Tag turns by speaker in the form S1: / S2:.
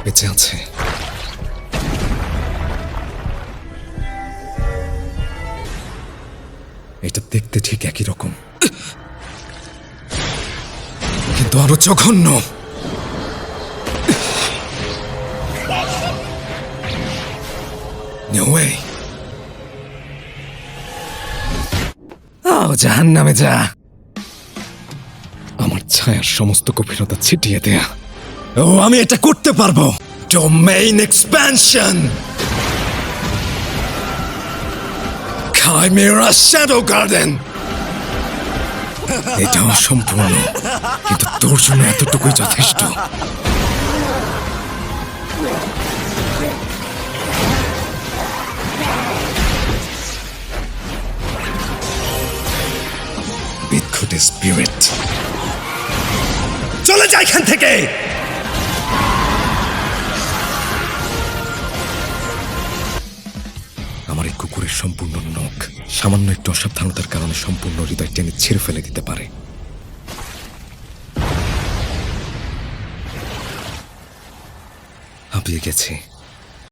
S1: বেঁচে আছে। এটা দেখতে ঠিক একই রকম, কিন্তু আরো জঘন্য। No way! জাহান্নামে যা। আমার ছায়ার সমস্ত গভীরতা ছিটিয়ে দেয়া। ও, আমি এটা করতে পারবো। Domain expansion, chimera shadow garden. এটা অসম্পূর্ণ, কিন্তু তোর জন্য এতটুকুই যথেষ্ট। বিদঘুটে স্পিরিট, চলে যা এখান থেকে। আমার এই কুকুরের সম্পূর্ণ নখ সামান্য একটু অসাবধানতার কারণে সম্পূর্ণ হৃদয় টেনে ছিঁড়ে ফেলে দিতে পারে। হাঁপিয়ে গেছি।